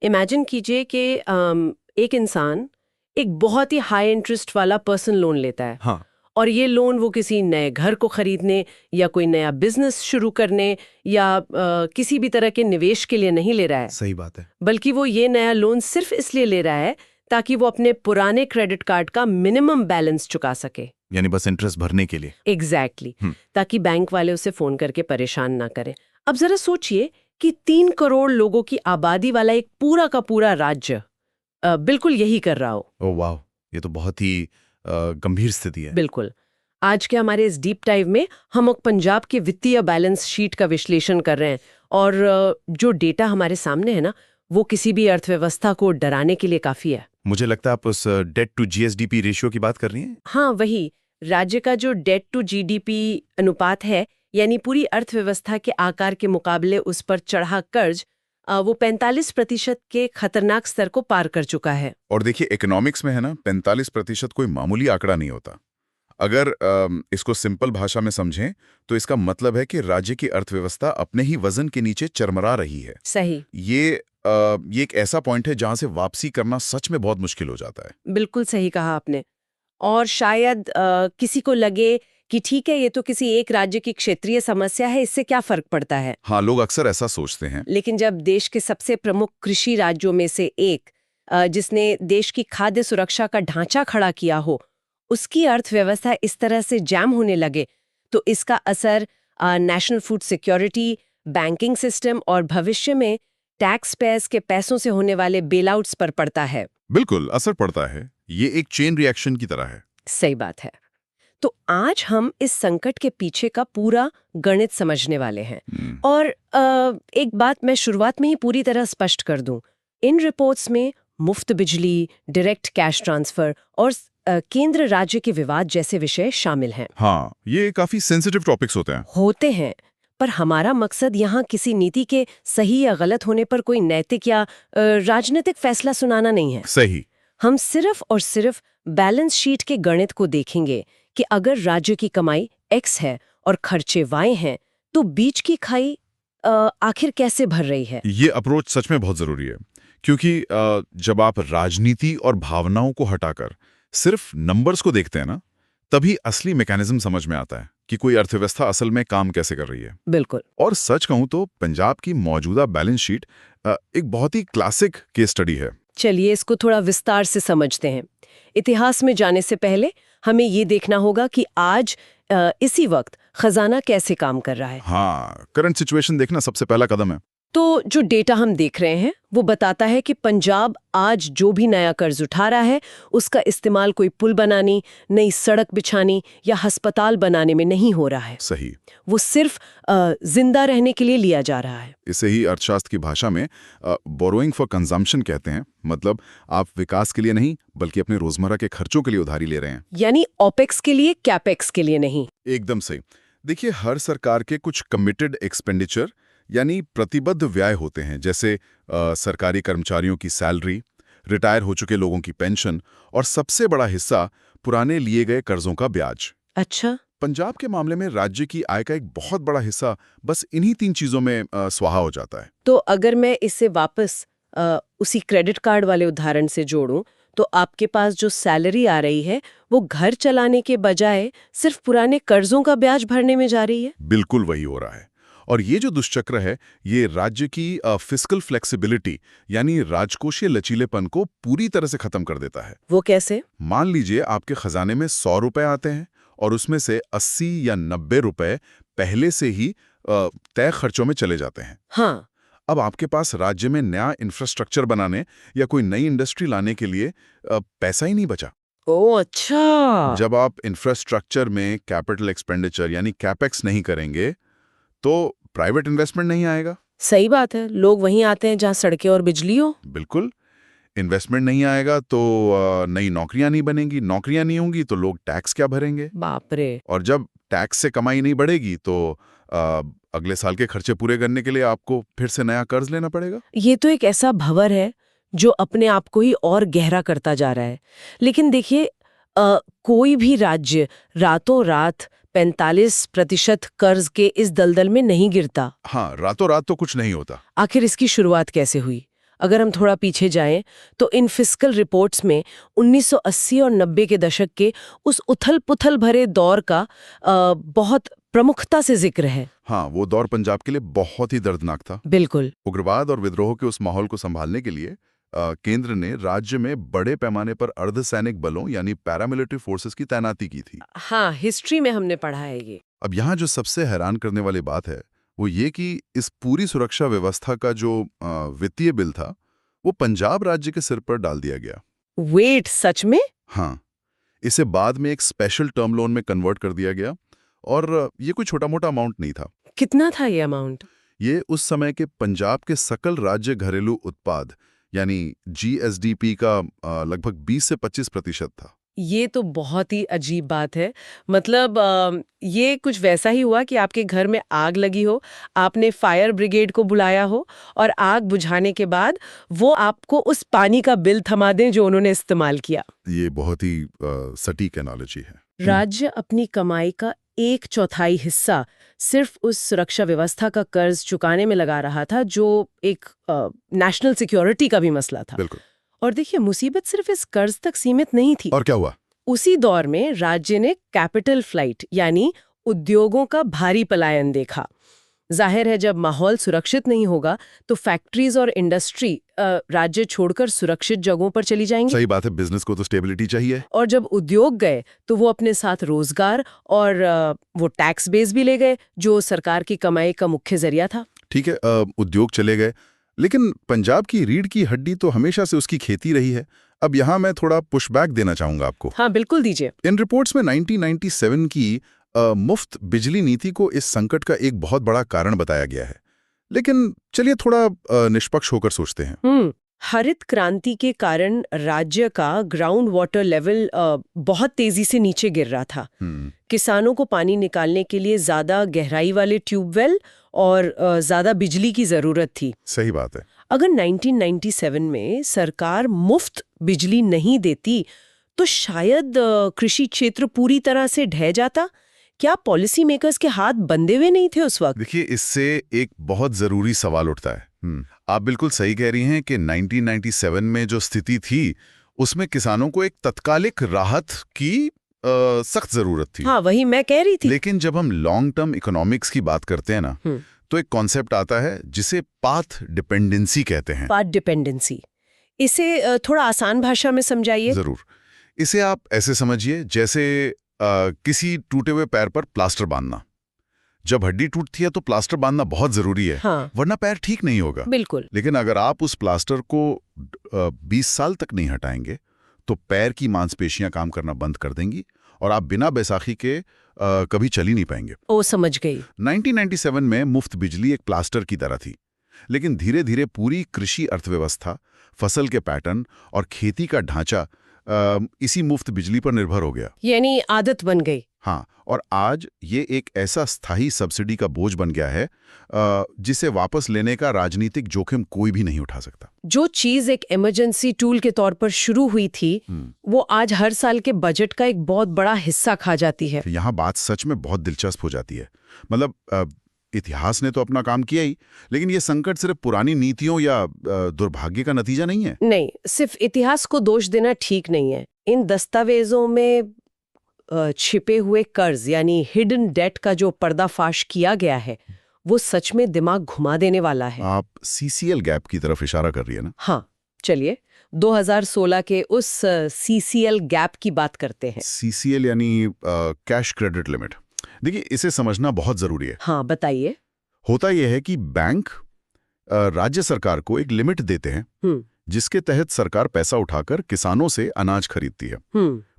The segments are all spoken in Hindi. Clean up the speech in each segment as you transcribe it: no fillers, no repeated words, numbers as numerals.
इमेजिन कीजिए कि एक इंसान एक बहुत ही हाई इंटरेस्ट वाला पर्सनल लोन लेता है। हाँ। और ये लोन वो किसी नए घर को खरीदने या कोई नया बिजनेस शुरू करने या किसी भी तरह के निवेश के लिए नहीं ले रहा है। सही बात है। बल्कि वो ये नया लोन सिर्फ इसलिए ले रहा है ताकि वो अपने पुराने क्रेडिट कार्ड का मिनिमम बैलेंस चुका सके। यानी बस इंटरेस्ट भरने के लिए। एग्जैक्टली ताकि बैंक वाले उसे फोन करके परेशान ना करें। अब जरा सोचिए कि 3 करोड़ लोगों की आबादी वाला एक पूरा का पूरा राज्य बिल्कुल यही कर रहा हो। ओह वाह, ये तो बहुत ही गंभीर स्थिति है। बिल्कुल। आज के हमारे इस डीप डाइव में हम पंजाब के वित्तीय बैलेंस शीट का विश्लेषण कर रहे हैं और जो डेटा हमारे सामने है ना, वो किसी भी अर्थव्यवस्था को डराने के लिए काफी है। मुझे लगता है आप उस डेट टू जीएसडीपी रेशियो की बात कर रही हैं। हाँ, वही। राज्य का जो डेट टू जीडीपी अनुपात है, यानी पूरी अर्थव्यवस्था के आकार के मुकाबले उस पर चढ़ा कर्ज, वो 45% के खतरनाक स्तर को पार कर चुका है। और देखिए, इकोनॉमिक्स में है ना, 45% कोई मामूली आंकड़ा नहीं होता। अगर इसको सिंपल भाषा में समझें तो इसका मतलब है कि राज्य की अर्थव्यवस्था अपने ही वजन के नीचे चरमरा रही है। सही। ये एक ऐसा पॉइंट है जहां से वापसी करना सच में बहुत मुश्किल हो जाता है। बिल्कुल सही कहा आपने। और शायद किसी को लगे कि ठीक है, ये तो किसी एक राज्य की क्षेत्रीय समस्या है, इससे क्या फर्क पड़ता है। हाँ, लोग अक्सर ऐसा सोचते हैं। लेकिन जब देश के सबसे प्रमुख कृषि राज्यों में से एक, जिसने देश की खाद्य सुरक्षा का ढांचा खड़ा किया हो, उसकी अर्थव्यवस्था इस तरह से जैम होने लगे, तो इसका असर national food security, banking system और भविष्य में टैक्स पेयर्स के पैसों से होने वाले बेलआउट्स पर पड़ता है। बिल्कुल असर पड़ता है। ये एक चेन रिएक्शन की तरह है। सही बात है। तो आज हम इस संकट के पीछे का पूरा गणित समझने वाले हैं। और एक बात मैं शुरुआत में ही पूरी तरह स्पष्ट कर दूं, इन रिपोर्ट्स में मुफ्त बिजली, डायरेक्ट कैश ट्रांसफर और केंद्र राज्य के विवाद जैसे विषय शामिल हैं। हाँ, ये काफी सेंसिटिव टॉपिक्स होते हैं। पर हमारा मकसद यहाँ किसी नीति के सही या गलत होने पर कोई नैतिक या राजनीतिक फैसला सुनाना नहीं है। सही। हम सिर्फ और सिर्फ बैलेंस शीट के गणित को देखेंगे कि अगर राज्य की कमाई X है और खर्चे Y हैं, तो बीच की खाई आखिर कैसे भर रही है। ये अप्रोच सच में बहुत जरूरी है, क्योंकि जब आप राजनीति और भावनाओं को हटाकर सिर्फ नंबर्स को देखते हैं ना, तभी असली मैकेनिज्म समझ में आता है कि कोई अर्थव्यवस्था असल में काम कैसे कर रही है। बिल्कुल। और सच कहूं तो पंजाब की मौजूदा बैलेंस शीट एक बहुत ही क्लासिक केस स्टडी है। चलिए इसको थोड़ा विस्तार से समझते हैं। इतिहास में जाने से पहले हमें ये देखना होगा कि आज इसी वक्त खजाना कैसे काम कर रहा है। हाँ, करंट सिचुएशन देखना सबसे पहला कदम है। तो जो डेटा हम देख रहे हैं वो बताता है कि पंजाब आज जो भी नया कर्ज उठा रहा है, उसका इस्तेमाल कोई पुल बनाने, नई सड़क बिछाने या अस्पताल बनाने में नहीं हो रहा है। सही। वो सिर्फ जिंदा रहने के लिए लिया जा रहा है। इसे ही अर्थशास्त्र की भाषा में बोरोइंग फॉर कंजम्पशन कहते हैं। मतलब आप विकास के लिए नहीं, बल्कि अपने रोजमर्रा के खर्चों के लिए उधारी ले रहे हैं। यानी ओपेक्स के लिए, कैपेक्स के लिए नहीं। एकदम सही। देखिए, हर सरकार के कुछ कमिटेड एक्सपेंडिचर यानी प्रतिबद्ध व्यय होते हैं, जैसे सरकारी कर्मचारियों की सैलरी, रिटायर हो चुके लोगों की पेंशन और सबसे बड़ा हिस्सा पुराने लिए गए कर्जों का ब्याज। अच्छा। पंजाब के मामले में राज्य की आय का एक बहुत बड़ा हिस्सा बस इन्हीं 3 चीजों में स्वाहा हो जाता है। तो अगर मैं इसे वापस उसी क्रेडिट कार्ड वाले उदाहरण से जोड़ूं, तो आपके पास जो सैलरी आ रही है वो घर चलाने के बजाय सिर्फ पुराने कर्जों का ब्याज भरने में जा रही है। बिल्कुल वही हो रहा है। और ये जो दुष्चक्र है, ये राज्य की फिस्कल फ्लेक्सिबिलिटी यानी राजकोषीय लचीलेपन को पूरी तरह से खत्म कर देता है। वो कैसे? मान लीजिए आपके खजाने में 100 रुपए आते हैं और उसमें से 80 या 90 रुपए पहले से ही तय खर्चों में चले जाते हैं। हाँ। अब आपके पास राज्य में नया इंफ्रास्ट्रक्चर बनाने या कोई नई इंडस्ट्री लाने के लिए पैसा ही नहीं बचा। ओह अच्छा। जब आप इंफ्रास्ट्रक्चर में कैपिटल एक्सपेंडिचर यानी कैपेक्स नहीं करेंगे, तो प्राइवेट इन्वेस्टमेंट नहीं आएगा। सही बात है। लोग वहीं आते हैं जहां सड़कें और बिजली हो। बिल्कुल। इन्वेस्टमेंट नहीं आएगा तो नई नौकरियां नहीं बनेंगी, नौकरियां नहीं होंगी तो लोग टैक्स क्या भरेंगे। बाप रे। और जब टैक्स से कमाई नहीं बढ़ेगी तो अगले साल के खर्चे पूरे करने के लिए आपको फिर से नया कर्ज लेना पड़ेगा। ये तो एक ऐसा भंवर है जो अपने आप को ही और गहरा करता जा रहा है। लेकिन देखिए, कोई भी राज्य रातों रात 45% कर्ज के इस दलदल में नहीं गिरता। हाँ, रातों रात तो कुछ नहीं होता। आखिर इसकी शुरुआत कैसे हुई? अगर हम थोड़ा पीछे जाएं तो इन फिस्कल रिपोर्ट्स में 1980 और 90 के दशक के उस उथल-पुथल भरे दौर का बहुत प्रमुखता से जिक्र है। हाँ, वो दौर पंजाब के लिए बहुत ही दर्दनाक था। बिल्कुल। उग्रवाद और विद्रोह के उस माहौल को संभालने के लिए केंद्र ने राज्य में बड़े पैमाने पर अर्धसैनिक बलों यानी पैरामिलिट्री फोर्सेस की तैनाती की थी। हाँ, हिस्ट्री में हमने पढ़ा है ये। अब यहाँ जो सबसे हैरान करने वाली बात है वो ये कि इस पूरी सुरक्षा व्यवस्था का जो वित्तीय बिल था वो पंजाब राज्य के सिर पर डाल दिया गया। वेट, सच में? हाँ, इसे बाद में एक स्पेशल टर्म लोन में कन्वर्ट कर दिया गया और ये कोई छोटा मोटा अमाउंट नहीं था। कितना था ये अमाउंट? ये उस समय के पंजाब के सकल राज्य घरेलू उत्पाद यानी जीएसडीपी का लगभग 20 से 25% था। ये तो बहुत ही अजीब बात है। मतलब ये कुछ वैसा ही हुआ कि आपके घर में आग लगी हो, आपने फायर ब्रिगेड को बुलाया हो और आग बुझाने के बाद वो आपको उस पानी का बिल थमा दें जो उन्होंने इस्तेमाल किया। ये बहुत ही सटीक एनालॉजी है। राज्य अपनी कमाई का 1/4 हिस्सा सिर्फ उस सुरक्षा व्यवस्था का कर्ज चुकाने में लगा रहा था, जो एक नेशनल सिक्योरिटी का भी मसला था। बिल्कुल। और देखिए, मुसीबत सिर्फ इस कर्ज तक सीमित नहीं थी। और क्या हुआ? उसी दौर में राज्य ने कैपिटल फ्लाइट यानी उद्योगों का भारी पलायन देखा। जाहिर है, जब माहौल सुरक्षित नहीं होगा तो फैक्ट्रीज और इंडस्ट्री राज्य छोड़कर सुरक्षित जगहों पर चली जाएंगी। सही बात है, बिजनेस को तो स्टेबिलिटी चाहिए। और जब उद्योग गए तो वो अपने साथ रोजगार और वो टैक्स बेस भी ले गए जो सरकार की कमाई का मुख्य जरिया था। ठीक है, उद्योग चले गए, लेकिन पंजाब की रीढ़ की हड्डी तो हमेशा से उसकी खेती रही है। अब यहाँ मैं थोड़ा पुशबैक देना चाहूंगा आपको। हाँ, बिल्कुल दीजिए। इन रिपोर्ट्स में 1997 की मुफ्त बिजली नीति को इस संकट का एक बहुत बड़ा कारण बताया गया है। लेकिन चलिए थोड़ा निष्पक्ष होकर सोचते हैं। हरित क्रांति के कारण राज्य का ग्राउंड वाटर लेवल बहुत तेजी से नीचे गिर रहा था। किसानों को पानी निकालने के लिए ज्यादा गहराई वाले ट्यूबवेल और ज्यादा बिजली की जरूरत थी। सही बात है। अगर 1997 में सरकार मुफ्त बिजली नहीं देती तो शायद कृषि क्षेत्र पूरी तरह से ढह जाता। क्या पॉलिसी मेकर्स के हाथ बंधे हुए नहीं थे उस वक्त? देखिए, इससे एक बहुत जरूरी सवाल उठता है। आप बिल्कुल सही कह रही हैं कि 1997 में जो स्थिति थी उसमें किसानों को एक तत्कालिक राहत की सख्त जरूरत थी। हाँ, वही मैं कह रही थी। लेकिन जब हम लॉन्ग टर्म इकोनॉमिक्स की बात करते हैं ना, तो एक कॉन्सेप्ट आता है जिसे पाथ डिपेंडेंसी कहते हैं। पाथ डिपेंडेंसी, इसे थोड़ा आसान भाषा में समझाइए। जरूर। इसे आप ऐसे समझिए जैसे किसी टूटे हुए पैर पर प्लास्टर बांधना। जब हड्डी टूटती है तो प्लास्टर बांधना बहुत जरूरी है। हाँ। वरना पैर ठीक नहीं होगा। बिल्कुल। लेकिन अगर आप उस प्लास्टर को 20 साल तक नहीं हटाएंगे तो पैर की मांसपेशियां काम करना बंद कर देंगी और आप बिना बैसाखी के कभी चल ही नहीं पाएंगे। ओ, समझ गई। 1997 में मुफ्त बिजली एक प्लास्टर की तरह थी, लेकिन धीरे धीरे पूरी कृषि अर्थव्यवस्था, फसल के पैटर्न और खेती का ढांचा इसी मुफ्त बिजली पर निर्भर हो गया। यानी आदत बन गई। हाँ, और आज ये एक ऐसा स्थायी सब्सिडी का बोझ बन गया है जिसे वापस लेने का राजनीतिक जोखिम कोई भी नहीं उठा सकता। जो चीज एक इमरजेंसी टूल के तौर पर शुरू हुई थी वो आज हर साल के बजट का एक बहुत बड़ा हिस्सा खा जाती है। यहाँ बात सच में बहुत दिलचस्प हो जाती है। मतलब इतिहास ने तो अपना काम किया ही, लेकिन ये संकट सिर्फ पुरानी नीतियों या दुर्भाग्य का नतीजा नहीं है। नहीं, सिर्फ इतिहास को दोष देना ठीक नहीं है। इन दस्तावेजों में छिपे हुए कर्ज यानी हिडन डेट का जो पर्दाफाश किया गया है वो सच में दिमाग घुमा देने वाला है। आप सीसीएल गैप की तरफ इशारा कर रही है ना? हाँ, चलिए 2016 के उस सीसीएल गैप की बात करते हैं। सीसीएल यानी कैश क्रेडिट लिमिट। देखिए, इसे समझना बहुत जरूरी है। हाँ, बताइए। होता यह है कि बैंक राज्य सरकार को एक लिमिट देते हैं जिसके तहत सरकार पैसा उठाकर किसानों से अनाज खरीदती है।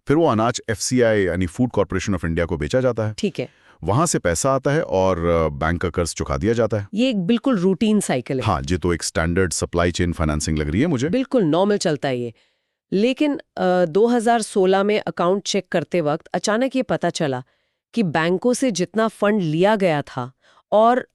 फिर वो अनाज एफसीआई यानी फूड कॉर्पोरेशन ऑफ इंडिया को बेचा जाता है। ठीक है। वहां से पैसा आता है और बैंक का कर्ज चुका दिया जाता है। ये एक बिल्कुल रूटीन साइकिल है। हाँ, ये तो एक स्टैंडर्ड सप्लाई चेन फाइनेंसिंग लग रही है मुझे। बिल्कुल नॉर्मल चलता है ये। लेकिन 2016 में अकाउंट चेक करते वक्त अचानक ये पता चला कि बैंकों से जितना फंड लिया गया था और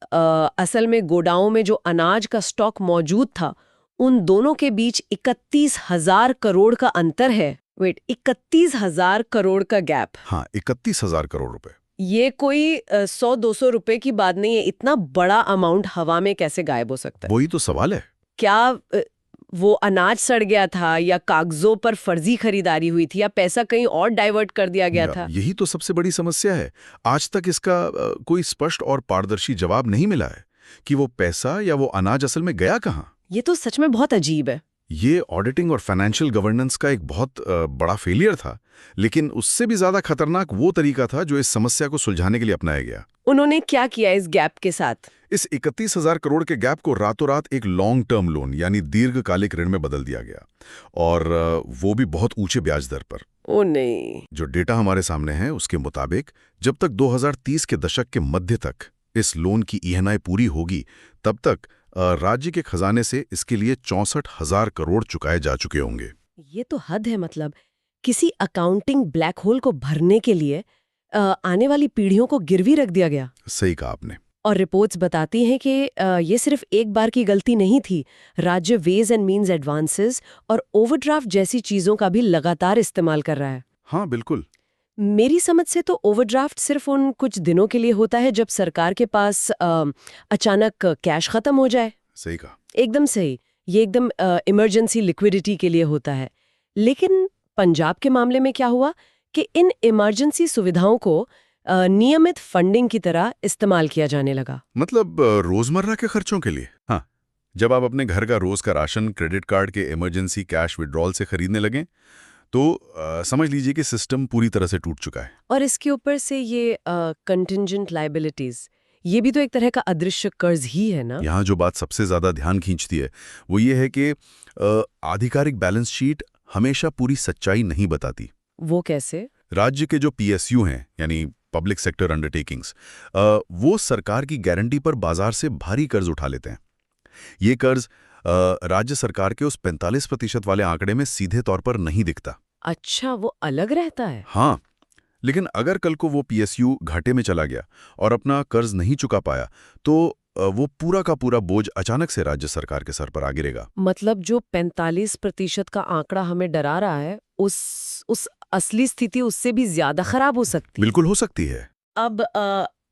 असल में गोडाउन में जो अनाज का स्टॉक मौजूद था, उन दोनों के बीच 31,000 करोड़ का अंतर है। 31,000 करोड़ का गैप। हाँ, 31,000 करोड़ रुपए। ये कोई 100-200 रुपए की बात नहीं है। इतना बड़ा अमाउंट हवा में कैसे गायब हो सकता है? वही तो सवाल है। क्या वो अनाज सड़ गया था या कागजों पर फर्जी खरीदारी हुई थी या पैसा कहीं और डाइवर्ट कर दिया गया था? यही तो सबसे बड़ी समस्या है। आज तक इसका कोई स्पष्ट और पारदर्शी जवाब नहीं मिला है कि वो पैसा या वो अनाज असल में गया कहाँ। ये तो सच में बहुत अजीब है। ये ऑडिटिंग और फाइनेंशियल गवर्नेंस का एक बहुत बड़ा फेलियर था, लेकिन उससे भी ज्यादा खतरनाक वो तरीका था जो इस समस्या को सुलझाने के लिए अपनाया गया। उन्होंने क्या किया इस गैप के साथ? इस 31,000 करोड़ के गैप को रातों रात एक लॉन्ग टर्म लोन यानी दीर्घकालिक ऋण में बदल दिया गया, और वो भी बहुत ऊंचे ब्याज दर पर। ओ नहीं। जो डेटा हमारे सामने है उसके मुताबिक जब तक 2030 के दशक के मध्य तक इस लोन की ईएमआई पूरी होगी, तब तक राज्य के खजाने से इसके लिए 64,000 करोड़ चुकाए जा चुके होंगे। ये तो हद है। मतलब किसी अकाउंटिंग ब्लैक होल को भरने के लिए आने वाली पीढ़ियों को गिरवी रख दिया गया। सही कहा आपने। और रिपोर्ट्स बताती हैं कि ये सिर्फ एक बार की गलती नहीं थी। राज्य वेज एंड मीन्स एडवांसेस और ओवरड्राफ्ट जैसी चीजों का भी लगातार इस्तेमाल कर रहा है। हाँ बिल्कुल। मेरी समझ से तो ओवरड्राफ्ट सिर्फ उन कुछ दिनों के लिए होता है जब सरकार के पास अचानक कैश खत्म हो जाए। सही कहा। एकदम सही। ये एकदम इमरजेंसी लिक्विडिटी के लिए होता है। लेकिन पंजाब के मामले में क्या हुआ कि इन इमरजेंसी सुविधाओं को नियमित फंडिंग की तरह इस्तेमाल किया जाने लगा। मतलब रोजमर्रा के खर्चों के लिए। हाँ, जब आप अपने घर का रोज का राशन क्रेडिट कार्ड के इमरजेंसी कैश विड्रॉल से खरीदने लगे तो समझ लीजिए कि सिस्टम पूरी तरह से टूट चुका है। और इसके ऊपर से ये कंटिंजेंट लायबिलिटीज, ये भी तो एक तरह का अदृश्य कर्ज ही है ना। यहाँ जो बात सबसे ज्यादा ध्यान खींचती है वो ये है कि आधिकारिक बैलेंस शीट हमेशा पूरी सच्चाई नहीं बताती। वो कैसे? राज्य के जो पीएसयू हैं यानी पब्लिक सेक्टर अंडरटेकिंग्स, वो सरकार की गारंटी पर बाजार से भारी कर्ज उठा लेते हैं। ये कर्ज राज्य सरकार के उस 45% वाले आंकड़े में सीधे तौर पर नहीं दिखता। अच्छा, वो अलग रहता है। हाँ, लेकिन अगर कल को वो पीएसयू घाटे में चला गया और अपना कर्ज नहीं चुका पाया तो वो पूरा का पूरा बोझ अचानक से राज्य सरकार के सर पर आ गिरेगा। मतलब जो 45% का आंकड़ा हमें डरा रहा है, उस असली स्थिति उससे भी ज्यादा खराब हो सकती है। बिल्कुल हो सकती है। अब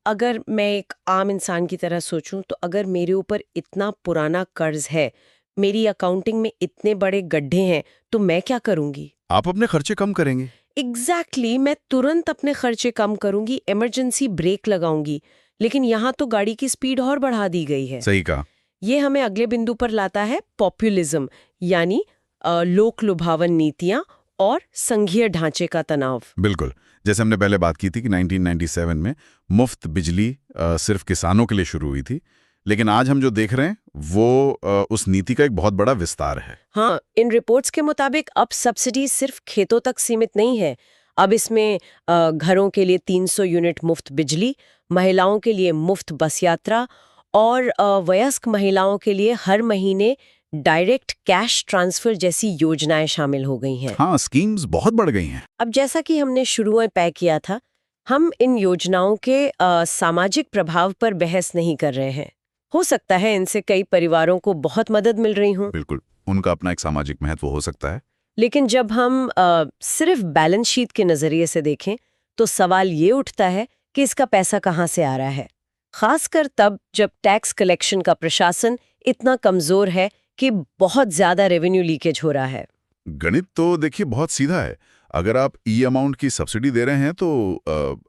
अगर मैं एक आम इंसान की तरह सोचूं तो अगर मेरे ऊपर इतना पुराना कर्ज है, मेरी अकाउंटिंग में इतने बड़े गड्ढे हैं, तो मैं क्या करूंगी? आप अपने खर्चे कम करेंगे। एग्जैक्टली, मैं तुरंत अपने खर्चे कम करूंगी, इमरजेंसी ब्रेक लगाऊंगी। लेकिन यहाँ तो गाड़ी की स्पीड और बढ़ा दी गई है। सही कहा। ये हमें अगले बिंदु पर लाता है, पॉपुलिज्म यानी लोक लुभावन नीतियां और संघीय ढांचे का तनाव। बिल्कुल, जैसे हमने पहले बात की थी कि 1997 में मुफ्त बिजली सिर्फ किसानों के लिए शुरू हुई थी, लेकिन आज हम जो देख रहे हैं वो उस नीति का एक बहुत बड़ा विस्तार है। हाँ, इन रिपोर्ट्स के मुताबिक अब सब्सिडी सिर्फ खेतों तक सीमित नहीं है। अब इसमें घरों के लिए 300 यूनिट मुफ्त बिजली, महिलाओं के लिए मुफ्त बस यात्रा और वयस्क महिलाओं के लिए हर महीने डायरेक्ट कैश ट्रांसफर जैसी योजनाएं शामिल हो गई हैं। हाँ, स्कीम्स बहुत बढ़ गई हैं। अब जैसा कि हमने शुरू में तय किया था, हम इन योजनाओं के सामाजिक प्रभाव पर बहस नहीं कर रहे हैं। हो सकता है इनसे कई परिवारों को बहुत मदद मिल रही हो। बिल्कुल, उनका अपना एक सामाजिक महत्व हो सकता है। लेकिन जब हम सिर्फ बैलेंस शीट के नजरिए से देखें तो सवाल ये उठता है कि इसका पैसा कहाँ से आ रहा है, खासकर तब जब टैक्स कलेक्शन का प्रशासन इतना कमजोर है कि बहुत ज्यादा रेवेन्यू लीकेज हो रहा है। गणित तो देखिए बहुत सीधा है। अगर आप ई अमाउंट की सब्सिडी दे रहे हैं तो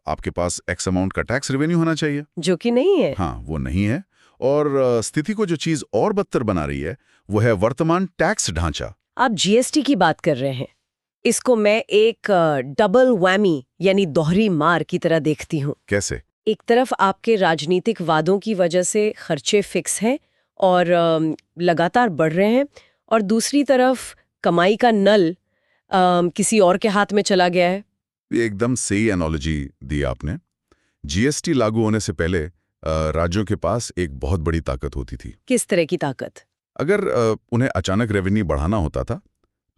आपके पास एक्स अमाउंट का टैक्स रेवेन्यू होना चाहिए, जो कि नहीं है। हाँ, वो नहीं है। और स्थिति को जो चीज और बदतर बना रही है वो है वर्तमान टैक्स ढांचा। आप जीएसटी की बात कर रहे हैं। इसको मैं एक डबल वैमी यानी दोहरी मार की तरह देखती हूँ। कैसे? एक तरफ आपके राजनीतिक वादों की वजह से खर्चे फिक्स हैं और लगातार बढ़ रहे हैं, और दूसरी तरफ कमाई का नल किसी और के हाथ में चला गया है। एकदम सही एनालॉजी दी आपने। जीएसटी लागू होने से पहले राज्यों के पास एक बहुत बड़ी ताकत होती थी। किस तरह की ताकत? अगर उन्हें अचानक रेवेन्यू बढ़ाना होता था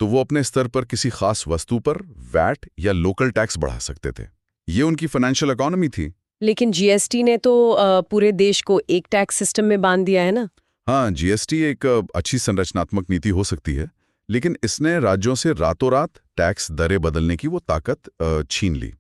तो वो अपने स्तर पर किसी खास वस्तु पर वैट या लोकल टैक्स बढ़ा सकते थे। ये उनकी फाइनेंशियल इकोनॉमी थी। लेकिन जीएसटी ने तो पूरे देश को एक टैक्स सिस्टम में बांध दिया है ना। हाँ, जीएसटी एक अच्छी संरचनात्मक नीति हो सकती है, लेकिन इसने राज्यों से रातों रात टैक्स दरें बदलने की वो ताकत छीन ली।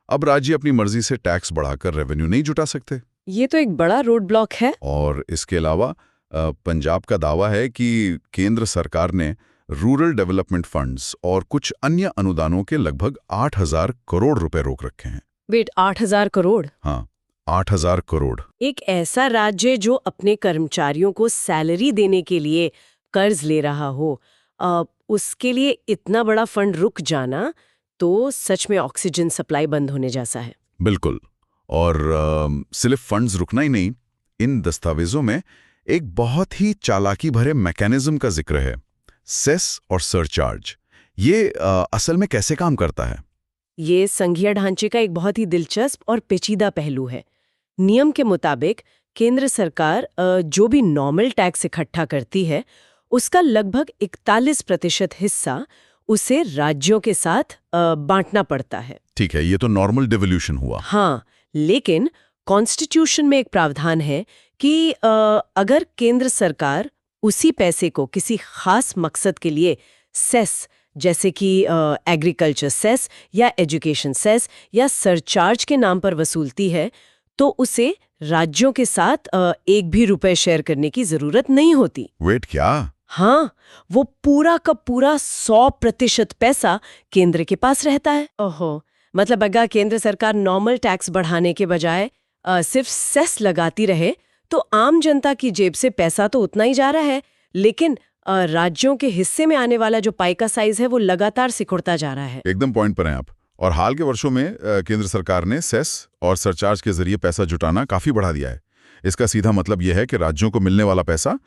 अब राज्य अपनी मर्जी से टैक्स बढ़ाकर रेवेन्यू नहीं जुटा सकते। ये तो एक बड़ा रोड ब्लॉक है। और इसके अलावा पंजाब का दावा है कि केंद्र सरकार ने रूरल डेवलपमेंट फंड्स और कुछ अन्य अनुदानों के लगभग 8,000 करोड़ रुपए रोक रखे हैं। वेट, 8,000 करोड़? हाँ, 8,000 करोड़। एक ऐसा राज्य जो अपने कर्मचारियों को सैलरी देने के लिए कर्ज ले रहा हो, उसके लिए इतना बड़ा फंड रुक जाना तो सच में ऑक्सीजन सप्लाई बंद होने जैसा है। बिल्कुल। और सिर्फ फंड्स रुकना ही नहीं, इन दस्तावेजों में एक बहुत ही चालाकी भरे मैकेनिज्म का जिक्र है, सेस और सरचार्ज। ये असल में कैसे काम करता है? ये संघीय ढांचे का एक बहुत ही दिलचस्प और पेचीदा पहलू है। नियम के मुताबिक केंद्र सरकार जो भी नॉर्मल टैक्स इकट्ठा करती है, उसका लगभग 41% हिस्सा उसे राज्यों के साथ बांटना पड़ता है। ठीक है, ये तो नॉर्मल डिवोल्यूशन हुआ। हाँ, लेकिन कॉन्स्टिट्यूशन में एक प्रावधान है कि अगर केंद्र सरकार उसी पैसे को किसी खास मकसद के लिए सेस, जैसे कि एग्रीकल्चर सेस या एजुकेशन सेस या सरचार्ज के नाम पर वसूलती है, तो उसे राज्यों के साथ एक भी रुपए शेयर करने की जरूरत नहीं होती। वेट, क्या? हाँ, वो पूरा का पूरा 100% पैसा केंद्र के पास रहता है। ओहो, मतलब अगर केंद्र सरकार नॉर्मल टैक्स बढ़ाने के बजाय सिर्फ सेस लगाती रहे तो आम जनता की जेब से पैसा तो उतना ही जा रहा है, लेकिन राज्यों के हिस्से में आने वाला जो पाई का साइज है वो लगातार सिकुड़ता जा रहा है। एकदम पॉइंट पर हैं आप। और हाल के वर्षों में केंद्र सरकार ने सेस और सरचार्ज के जरिए पैसा जुटाना काफी बढ़ा दिया है। इसका सीधा मतलब यह है कि राज्यों को मिलने वाला पैसा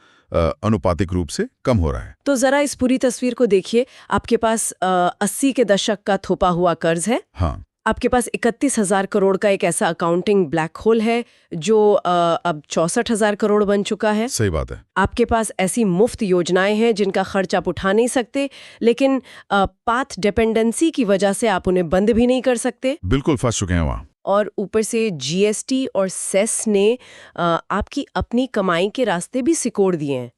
अनुपातिक रूप से कम हो रहा है। तो जरा इस पूरी तस्वीर को देखिए। आपके पास 80 के दशक का थोपा हुआ कर्ज है। हाँ, आपके पास 31,000 करोड़ का एक ऐसा अकाउंटिंग ब्लैक होल है जो अब 64,000 करोड़ बन चुका है। सही बात है। आपके पास ऐसी मुफ्त योजनाएं हैं जिनका खर्च आप उठा नहीं सकते, लेकिन पाथ डिपेंडेंसी की वजह से आप उन्हें बंद भी नहीं कर सकते। बिल्कुल फंस चुके हैं वहाँ। और ऊपर से जीएसटी और सेस ने आपकी अपनी कमाई के रास्ते भी सिकोड़ दिए हैं।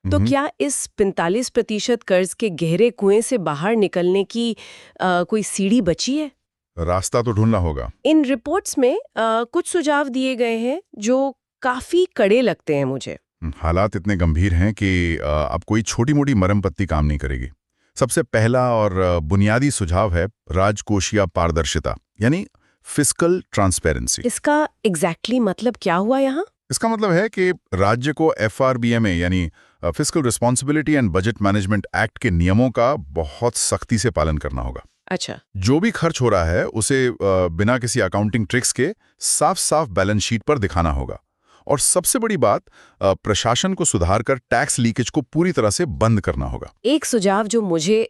तो क्या इस 45% कर्ज के गहरे कुएं से बाहर निकलने की कोई सीढ़ी बची है? रास्ता तो ढूंढना होगा। इन रिपोर्ट्स में कुछ सुझाव दिए गए हैं जो काफी कड़े लगते हैं मुझे। हालात इतने गंभीर हैं कि अब कोई छोटी मोटी मरहम पत्ती काम नहीं करेगी। सबसे पहला और बुनियादी सुझाव है राजकोषीय पारदर्शिता, यानी फिस्कल ट्रांसपेरेंसी। इसका एग्जैक्टली मतलब क्या हुआ यहाँ? इसका मतलब है कि राज्य को FRBMA यानी fiscal responsibility and budget management act के नियमों का बहुत सख्ती से पालन करना होगा। अच्छा, जो भी खर्च हो रहा है उसे बिना किसी अकाउंटिंग ट्रिक्स के साफ साफ बैलेंस शीट पर दिखाना होगा। और सबसे बड़ी बात, प्रशासन को सुधार कर टैक्स लीकेज को पूरी तरह से बंद करना होगा। एक सुझाव जो मुझे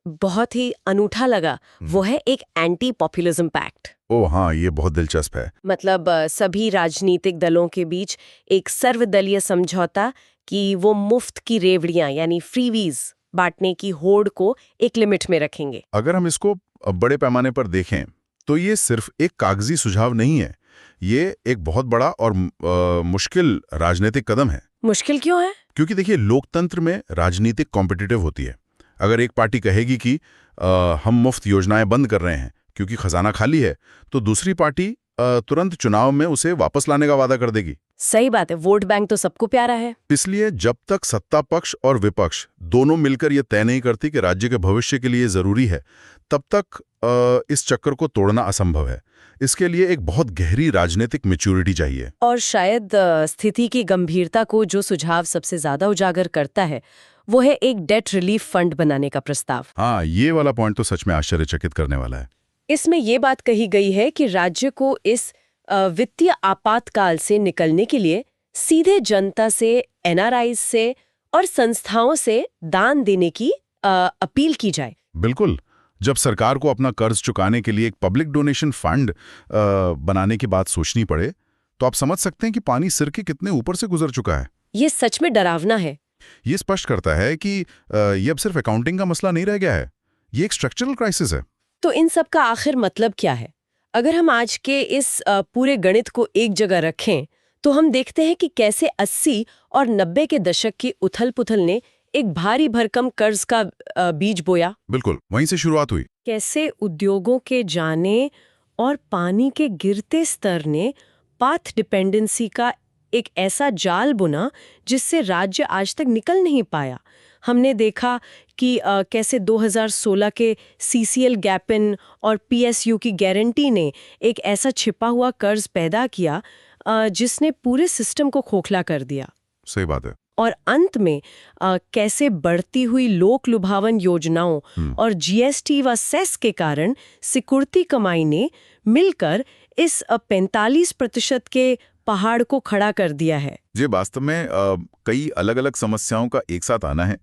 बहुत ही अनूठा लगा वो है एक एंटी पॉपुलिज्म पैक्ट। ओह हाँ, ये बहुत दिलचस्प है। मतलब सभी राजनीतिक दलों के बीच एक सर्वदलीय समझौता कि वो मुफ्त की रेवड़ियां यानी फ्रीवीज बांटने की होड़ को एक लिमिट में रखेंगे। अगर हम इसको बड़े पैमाने पर देखें तो ये सिर्फ एक कागजी सुझाव नहीं है, ये एक बहुत बड़ा और मुश्किल राजनीतिक कदम है। मुश्किल क्यों है? क्योंकि देखिए, लोकतंत्र में राजनीतिक कॉम्पिटिटिव होती है। अगर एक पार्टी कहेगी कि हम मुफ्त योजनाएं बंद कर रहे हैं क्योंकि खजाना खाली है, तो दूसरी पार्टी तुरंत चुनाव में उसे वापस लाने का वादा कर देगी। सही बात है, वोट बैंक तो सबको प्यारा है। इसलिए जब तक सत्ता पक्ष और विपक्ष दोनों मिलकर ये तय नहीं करती कि राज्य के भविष्य के लिए जरूरी है, तब तक इस चक्कर को तोड़ना असंभव है। इसके लिए एक बहुत गहरी राजनीतिक मैच्योरिटी चाहिए। और शायद स्थिति की गंभीरता को जो सुझाव सबसे ज्यादा उजागर करता है वो है एक डेट रिलीफ फंड बनाने का प्रस्ताव। हाँ, ये वाला पॉइंट तो सच में आश्चर्यचकित करने वाला है। इसमें ये बात कही गई है कि राज्य को इस वित्तीय आपातकाल से निकलने के लिए सीधे जनता से, NRI से और संस्थाओं से दान देने की अपील की जाए। बिल्कुल। जब सरकार को अपना कर्ज चुकाने के लिए एक पब्लिक डोनेशन फंड बनाने की बात सोचनी पड़े, तो आप समझ सकते हैं कि पानी सिर के कितने ऊपर से गुजर चुका है। ये सच में डरावना है। ये स्पष्ट करता है कि ये अब सिर्फ अकाउंटिंग का मसला नहीं रह गया है, ये एक स्ट्रक्चरल क्राइसिस है। तो इन सब का आखिर मतलब क्या है? अगर हम आज के इस पूरे गणित को एक जगह रखें तो हम देखते हैं कि कैसे 80 और 90 के दशक की उथल-पुथल ने एक भारी भरकम कर्ज का बीज बोया। बिल्कुल, वहीं से शुरुआत हुई। कैसे उद्योगों के जाने और पानी के गिरते स्तर ने पाथ डिपेंडेंसी का एक ऐसा जाल बुना जिससे राज्य आज तक निकल नहीं पाया। हमने देखा कि कैसे 2016 के सीसीएल गैप-इन और पीएसयू की गारंटी ने एक ऐसा छिपा हुआ कर्ज पैदा किया जिसने पूरे सिस्टम को खोखला कर दिया। सही बात है। और अंत में कैसे बढ़ती हुई लोक लुभावन योजनाओं और जीएसटी व सेस के कारण सिकुड़ती कमाई ने मिलकर इस 45% के पहाड़ को खड़ा कर दिया है। ये वास्तव में कई अलग अलग समस्याओं का एक साथ आना है।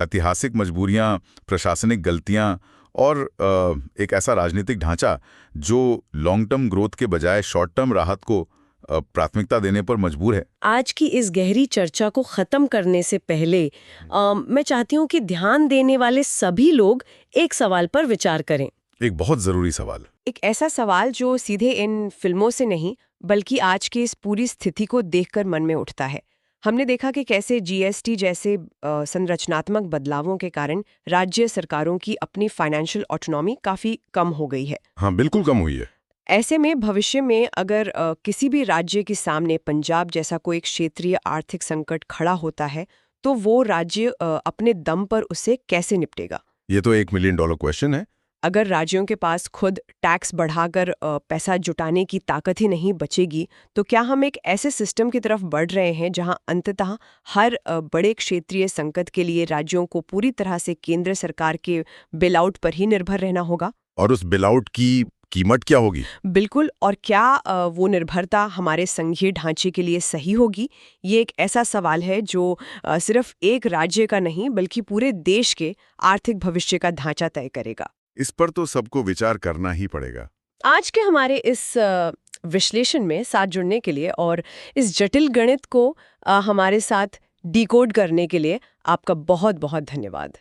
ऐतिहासिक मजबूरियां, प्रशासनिक गलतियां और एक ऐसा राजनीतिक ढांचा जो लॉन्ग टर्म ग्रोथ के बजाय शॉर्ट टर्म राहत को प्राथमिकता देने पर मजबूर है। आज की इस गहरी चर्चा को खत्म करने से पहले मैं चाहती हूँ कि ध्यान देने वाले सभी लोग एक सवाल पर विचार करें। एक बहुत जरूरी सवाल। एक ऐसा सवाल जो सीधे इन फिल्मों से नहीं बल्कि आज की इस पूरी स्थिति को देखकर मन में उठता है। हमने देखा कि कैसे जीएसटी जैसे संरचनात्मक बदलावों के कारण राज्य सरकारों की अपनी फाइनेंशियल ऑटोनॉमी काफी कम हो गई है। हाँ, बिल्कुल कम हुई है। ऐसे में भविष्य में अगर किसी भी राज्य के सामने पंजाब जैसा कोई क्षेत्रीय आर्थिक संकट खड़ा होता है तो वो राज्य अपने दम पर उसे कैसे निपटेगा? ये तो $1 मिलियन क्वेश्चन है। अगर राज्यों के पास खुद टैक्स बढ़ाकर पैसा जुटाने की ताकत ही नहीं बचेगी तो क्या हम एक ऐसे सिस्टम की तरफ बढ़ रहे हैं जहां अंततः हर बड़े क्षेत्रीय संकट के लिए राज्यों को पूरी तरह से केंद्र सरकार के बेल आउट पर ही निर्भर रहना होगा? और उस बेल आउट की कीमत क्या होगी? बिल्कुल। और क्या वो निर्भरता हमारे संघीय ढांचे के लिए सही होगी? ये एक ऐसा सवाल है जो सिर्फ एक राज्य का नहीं बल्कि पूरे देश के आर्थिक भविष्य का ढांचा तय करेगा। इस पर तो सबको विचार करना ही पड़ेगा। आज के हमारे इस विश्लेषण में साथ जुड़ने के लिए और इस जटिल गणित को हमारे साथ डिकोड करने के लिए आपका बहुत बहुत धन्यवाद।